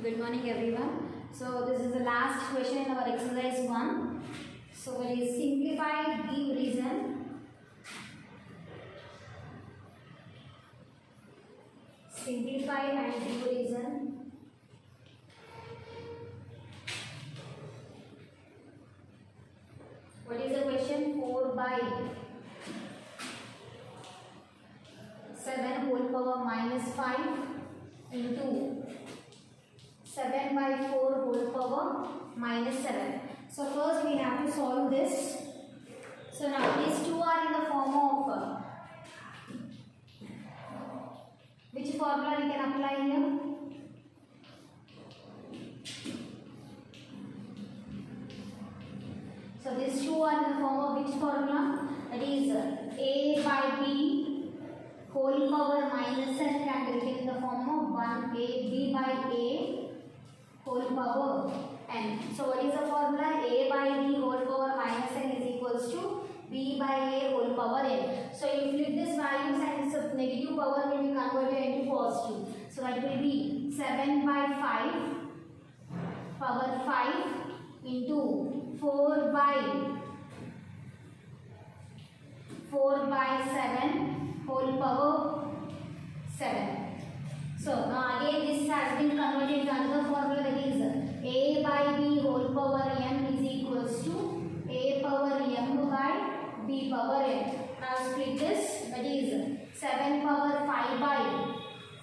Good morning everyone. So this is the last question in our exercise 1. So it is simplify, give reason. Simplify and give reason. What is the question? 4 by 7 whole power minus 5 into 7 by 4 whole power minus 7. So first we have to solve this. So now these two are in the form of which formula we can apply here? So these two are in the form of which formula? That is a by b whole power minus n can be written in the form of 1a b by a whole power n. So what is the formula? A by b whole power minus n is equals to b by a whole power n. So you flip this values and its negative power will be converted into positive. So that will be 7 by 5 power 5 into 4 by 7 whole power 7. So now again this has been converted into another formula, that is a by b whole power m is equals to a power m by b power n. Now split this, that is 7 power 5 by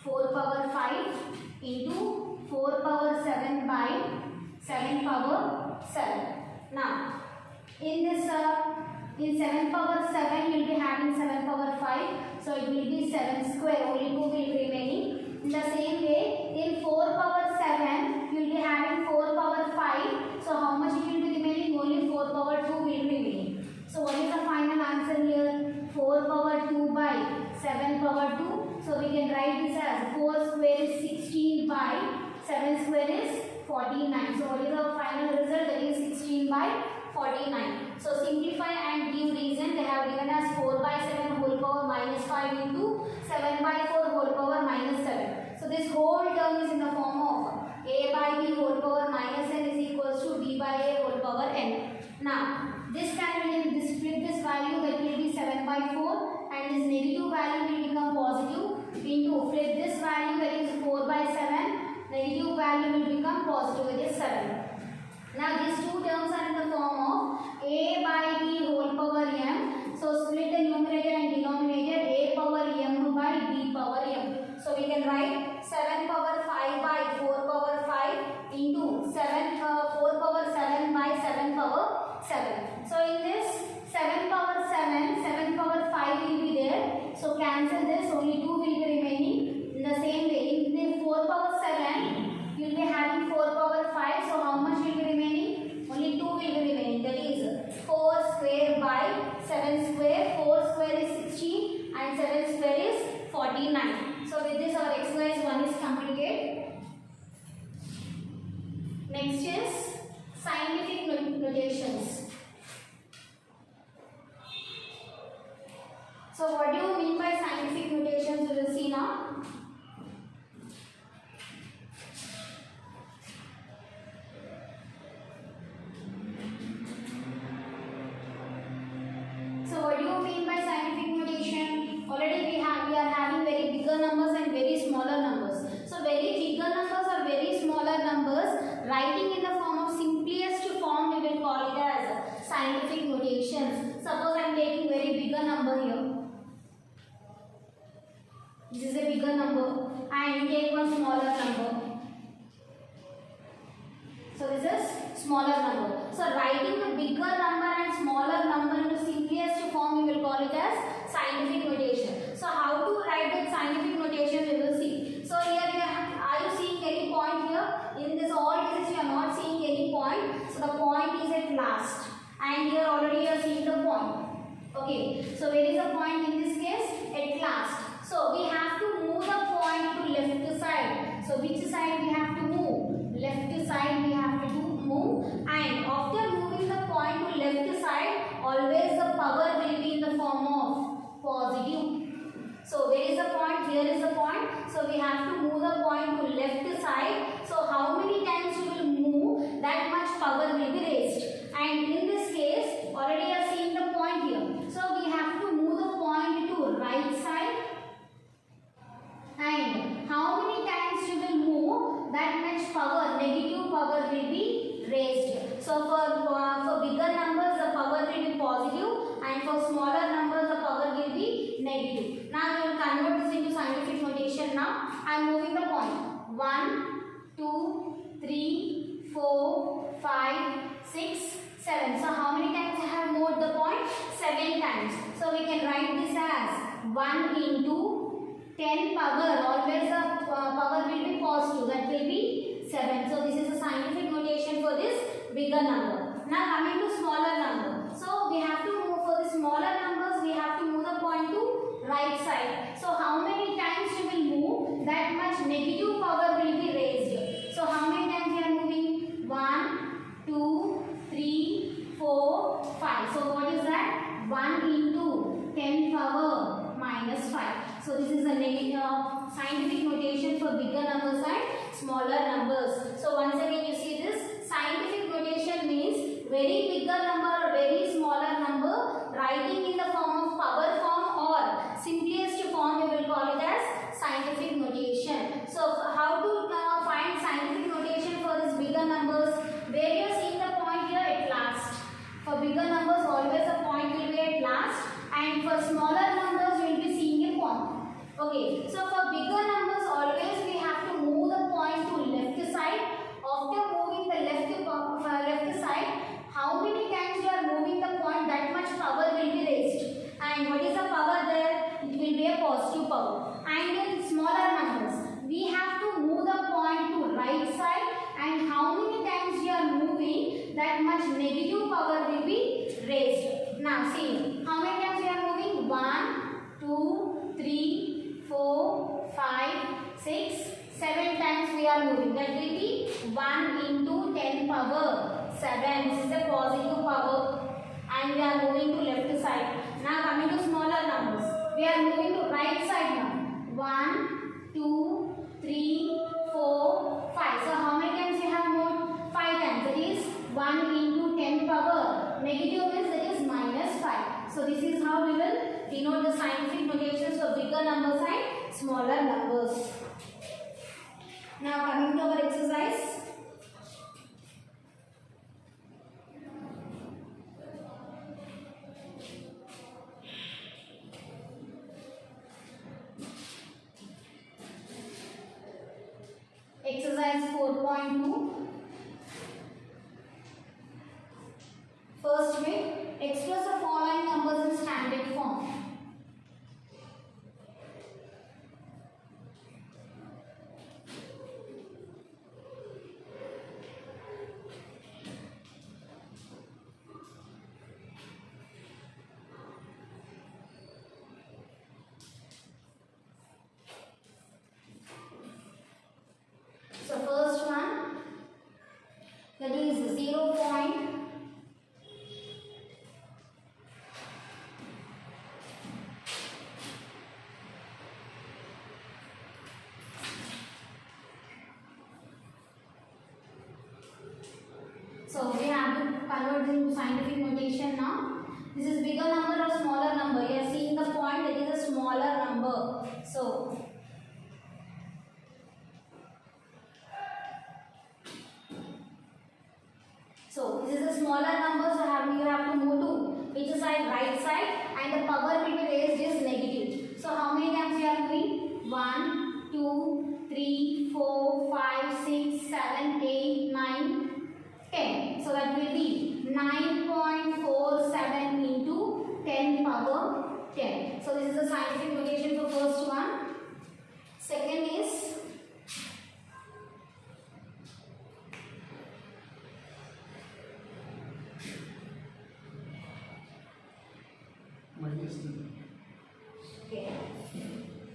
4 power 5 into 4 power 7 by 7 power 7. Now in this in 7 power 7 you will be having 7 power 5, so it will be 7 square, only 2 will be remaining. In the same way, in 4 power 7 you will be having 4 power 5, so how much it will be remaining? Only 4 power 2 will be remaining. So what is the final answer here? 4 power 2 by 7 power 2. So we can write this as 4 square is 16 by 7 square is 49. So what is the final result? That is 16 by 49. So simplify and give reason. They have given us 4 by 7 whole power minus 5 into 7 by 4 whole power minus 7. So this whole term is in the form of a by b whole power minus n is equals to b by a whole power n. Now this can be split this value, that will be 7 by 4, and this negative value will become positive into flip this value, that is 4 by 7, negative value will become positive, that is 7. Now these two terms are in the form of a by b whole power m. So split the numerator and denominator, a power m by b power m. So we can write 7 power 5 by 4 power 5 into 4 power 7 by 7 power 7. So in this 7 power 7, 7 power 5 will be there. So cancel this, only 2 will be remaining. In the same way, in the 4 power 7, you will be having 4 power 5. So how much will be remaining? Only 2 will be remaining. That is 4 square by 7 square. 4 square is 16 and 7 square is 49. So with this our exercise 1 is completed. Next is scientific notations. So what do you mean by scientific notations? We will see now. So what do you mean by scientific notation? Already we are having very bigger numbers and very smaller numbers. So very bigger numbers or very smaller numbers, writing in the form of simplest form, we will call it as scientific notations. Suppose I am taking very bigger number here. This is a bigger number and take one smaller number. So this is smaller number. So writing the bigger number and smaller number into simplest form, we will call it as scientific notation. So how to write that scientific notation, we will see. So here are you seeing any point here? In this all cases you are not seeing any point. So the point is at last, and here already you are seeing the point. Okay. So where is the point in this case? At last. So we have to move the point to left side. So which side we have to move? Left side we have to move, and after moving the point to left side, always the power will be in the form of positive. So where is the point? Here is the point. So we have to move the point to left side. So how will be positive, and for smaller numbers the power will be negative. Now we will convert this into scientific notation. Now I am moving the point 1, 2, 3, 4, 5, 6, 7. So how many times I have moved the point? 7 times. So we can write this as 1 into 10 power. Always the power will be positive. That will be 7. So this is a scientific notation for this bigger number. Now coming to smaller number. So we have to move for the smaller numbers. We have to move the point to right side. So how many times you will move, that much negative power will be raised. So how many times you are moving? 1, 2, 3, 4, 5. So what is that? 1 into 10 power minus 5. So this is a scientific notation for bigger numbers and smaller numbers. So once again you see this scientific notation means very bigger number or very smaller number writing in the form of power form or simplest form, we will call it as scientific notation. So how to find scientific notation for these bigger numbers? Where you are seeing the point here at last. For bigger numbers always a point will be at last, and for smaller numbers you will be seeing a point. Okay, so for bigger numbers always we have to move the point to left side. After moving the left side, how many times you are moving the point, that much power will be raised. And what is the power there? It will be a positive power. And in smaller numbers, we have to move the point to right side, and how many times you are moving, that much negative power will be raised. Now see, how many times you are moving? 1, 2, 3, 4, 5, 6, 7 times we are moving. That will be 1 into 10 power 7. This is a positive power, and we are moving to left side. Now coming to smaller numbers, we are moving to right side now. 1, 2, 3, 4, 5. So how many times we have moved? 5 times. That is 1 into 10 power. Negative means that is minus 5. So this is how we will denote the scientific notations for bigger numbers and smaller numbers. Now coming to our exercise. Exercise 4.2. First way, express the following numbers in standard form. So first one, that is 0. So we have to convert into scientific notation now. This is bigger number or smaller number. You are seeing the point, that is a smaller number. So this is a smaller number, so you have to move to which side? Right side, and the power will be raised is negative. So how many times you are moving? 1, 2, 3, 4, 5, 6, 7, 8, 9, 10. So that will be 9.47 into 10 power 10. So this is the scientific notation for first one. Second is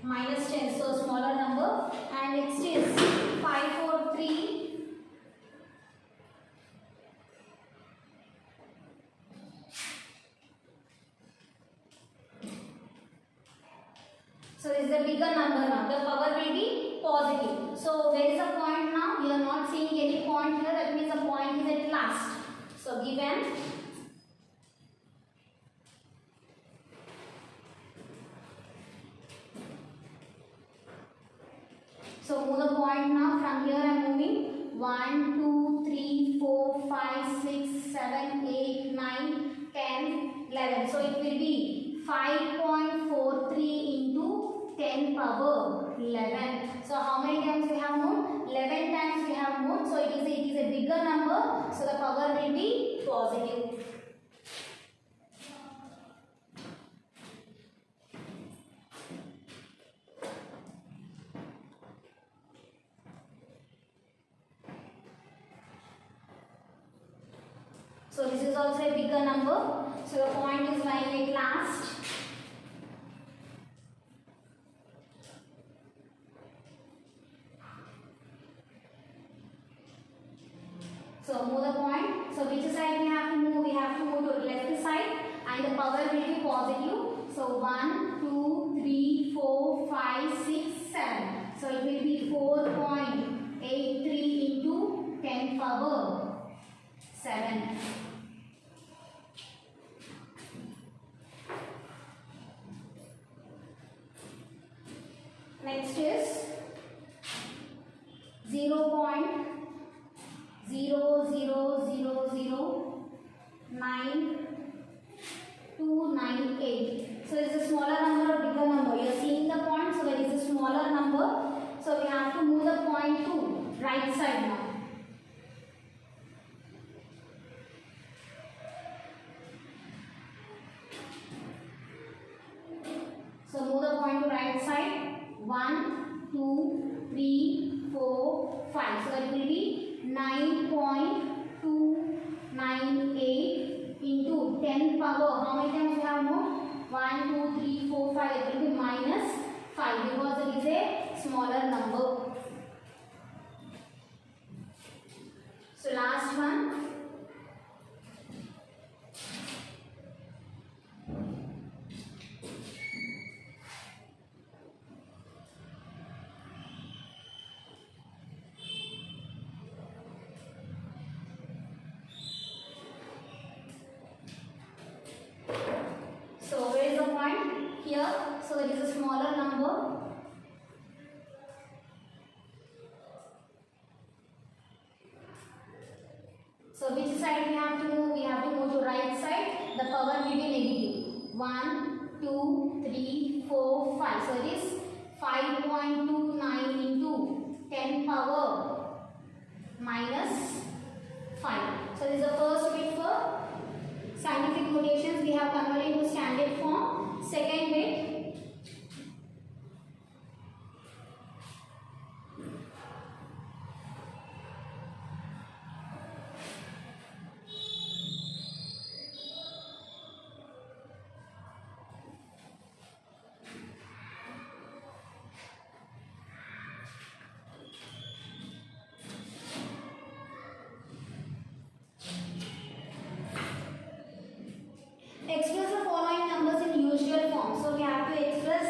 minus 10, so smaller number, and next is 543. So this is a bigger number now. The power will be positive. So where is the point now? You are not seeing any point here. That means the point is at last. So given so move the point now. From here I am moving 1, 2, 3, 4, 5, 6, 7, 8, 9, 10, So it will be 5.43 into 10 power 11. So how many times we have moved? 11 times we have moved. So it is a bigger number. So the power will be positive. So this is also a bigger number. So the point is lying at last. So move the point. So which side we have to move? We have to move to the left side, and the power will be positive. So 1, 2, 3, 4, 5, 6, 7. So it will be 4.83 into 10 power 7. Next is 0.0009298. So it is a smaller number or bigger number. You are seeing the point, so it is a smaller number. So we have to move the point to right side now. So move the point to right side. 1, 2, 3, 4, 5. So that will be 9.298 into 10 power. How many times we have moved? 1, 2, 3, 4, 5. It will be minus 5 because it is a smaller number. So last one. So where is the point? Here. So it is a smaller number. So which side we have to move? We have to move to right side. The power will be negative. 1, 2, 3, 4, 5. So it is 5.29 into 10 power minus 5. So this is the first bit for scientific notations. We have converted into standard form. Second bit. Express the following numbers in usual form. So we have to express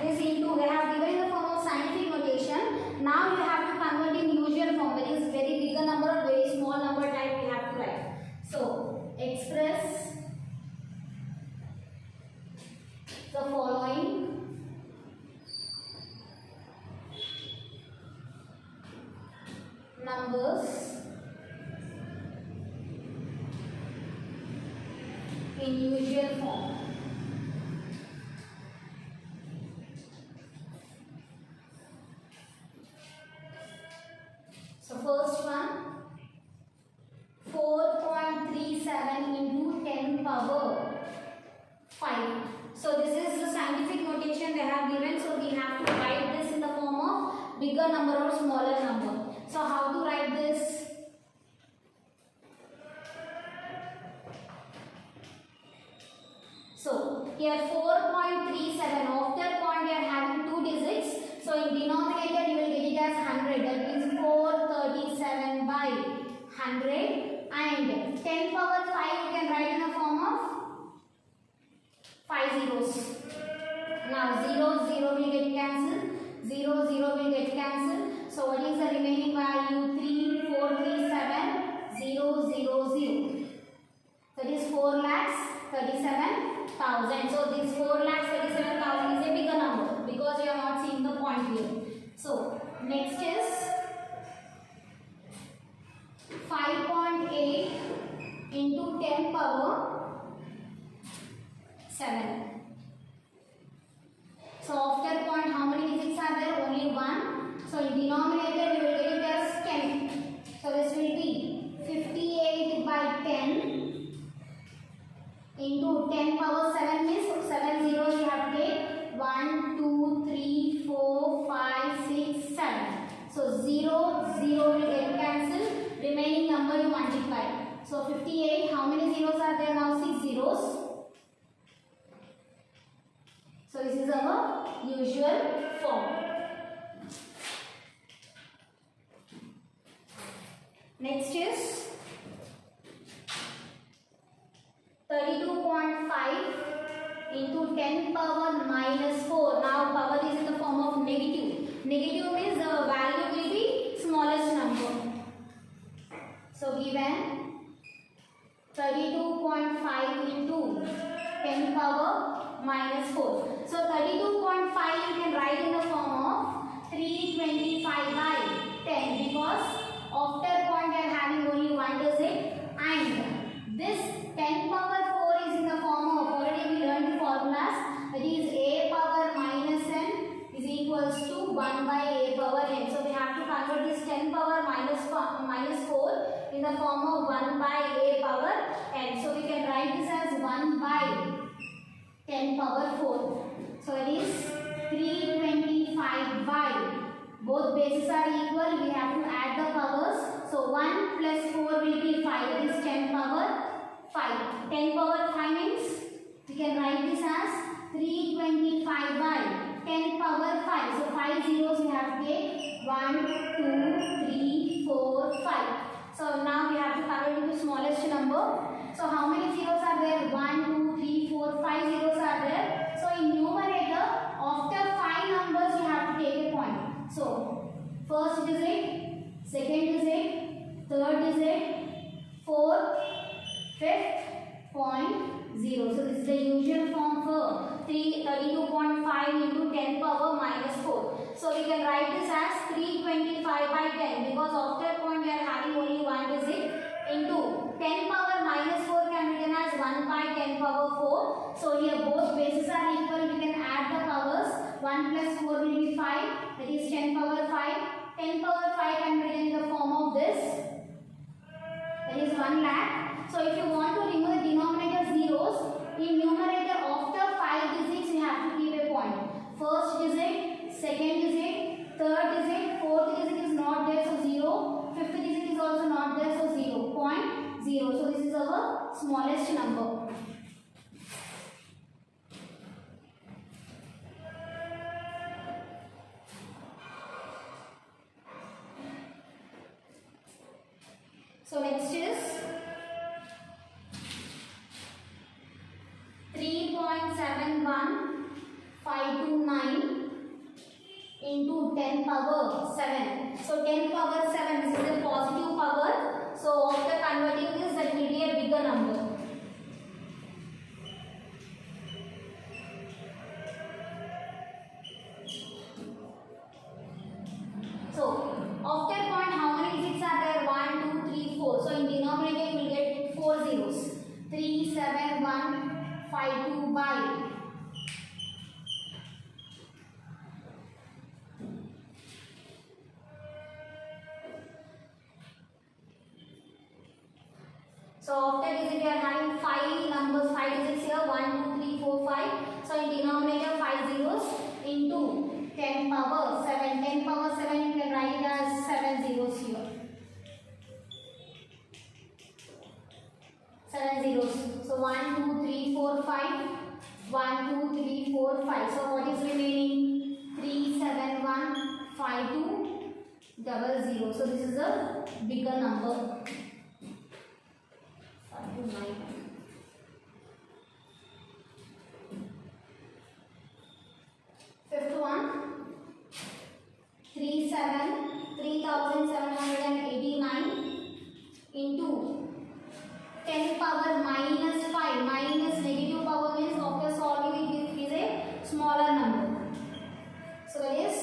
this into, we have given in the form of scientific notation. Now you have to convert in usual form. That is very bigger number or very small number type we have to write. So express the following numbers in usual form. So first one, 4.37 into 10 power 5. So this is the scientific notation they have given. So we have to write this in the form of bigger number or smaller number. So how to write this? So here 4.37, after point we are having 2 digits. So in denominator you will get it as 100. That means 437 by 100, and 10 power 5 you can write in the form of 5 zeros. Now 0, 0 will get cancelled. 0, 0 will get cancelled. So what is the remaining value? 3437 0, 0, 0. That is 4,37,000. So this 4,37,000 is a bigger number because you are not seeing the point here. So next is 5.8 into 10 power So 58, how many zeros are there now? 6 zeros. So this is our usual form. Next is 32.5 into 10 power minus 4. Now power is in the form of negative. Negative means the value will be smallest number. So given 32.5 into 10 power minus 4. So 32.5 you can write in the form of 325 by 10 because after point we are having only one digit and this 10 power 4 is in the form of, already we learned the formulas, that is a power minus n is equals to 1 by a power n. So we have to convert this 10 power minus 4 in the form of 1 by a power n. So we can write this as 1 by 10 power 4. So it is 325 by, both bases are equal, we have to add the powers. So 1 plus 4 will be 5, that is 10 power 5. 10 power 5 means we can write this as 325 by 10 power 5. So 5 zeros we have to take 1, 2, 3, 4, 5. So now we have to convert into smallest number. So how many zeros are there? 1, 2, 3, 4, 5 zeros are there. So in numerator, after 5 numbers you have to take a point. So first digit, second digit, third digit, fourth, fifth, point 0. So this is the usual form for 32.5 into 10 power minus 4. So we can write this as 325 by 10 because after point we are having only one digit into 10 power minus 4 can be written as 1 by 10 power 4. So here both bases are equal, we can add the powers. 1 plus 4 will be 5, that is 10 power 5. 10 power 5 can be written in the form of this, that is 1 lakh. So if you want to remove the denominator zeros, in numerator after 5 digits you have to keep a point. First digit, second digit, third digit, fourth digit is not there, so 0. Fifth digit is also not there, so 0. Point 0. So this is our smallest number. So next is 3.71529 into 10 power 7. So 10 power 7, this is a positive power. So after converting this, that will be a bigger number. So after point, how many digits are there? 1, 2, 3, 4. So in denominator you will get 4 zeros. 3, 7, 1, 5, 2 by. So after digit we are having 5 numbers, 5 digits here, 1, 2, 3, 4, 5. So in denominator 5 zeros into 10 power 7. 10 power 7 you can write it as 7 zeros here. 7 zeros. So 1, 2, 3, 4, 5. 1, 2, 3, 4, 5. So what is remaining? 3, 7, 1, 5, 2, 0. So this is a bigger number. 5 to 9. Fifth one, 3789 into 10 power minus 5. Minus negative power means after solving it is a smaller number. So that is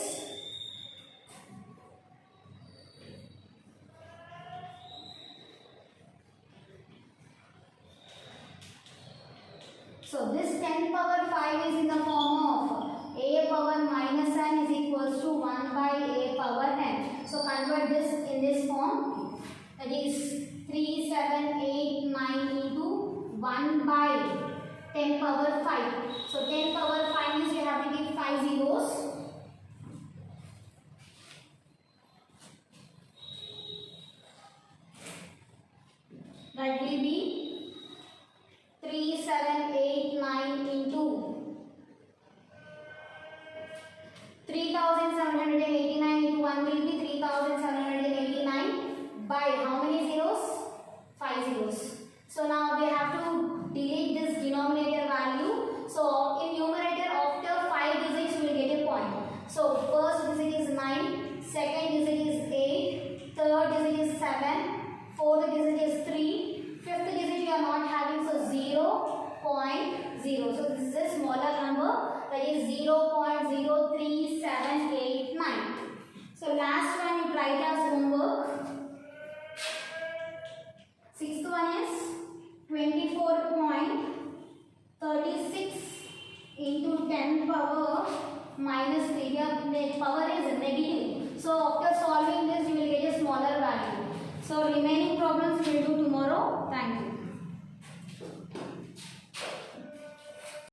so this 10 power 5 is in the form of a power minus n is equals to 1 by a power n. So convert this in this form, that is 3789 into 1 by 10 power 5. So 10 power 5 means we have to give 5 zeros. That will be 3789 into 3789 into 1 will be 3789 by how many zeros? 5 zeros. So now we have to delete this denominator value. So in numerator after 5 digits we will get a point. So first digit is 9, second digit is 8, third digit is 7, fourth digit is 3, fifth digit you are not having, so 0.0. So this is a smaller number, that is 0.03789. So last one you write as homework. Sixth one is 24.36 into 10 power minus 3. Here the power is negative. So after solving this you will get a smaller value. So remaining problems we will do tomorrow. Thank you.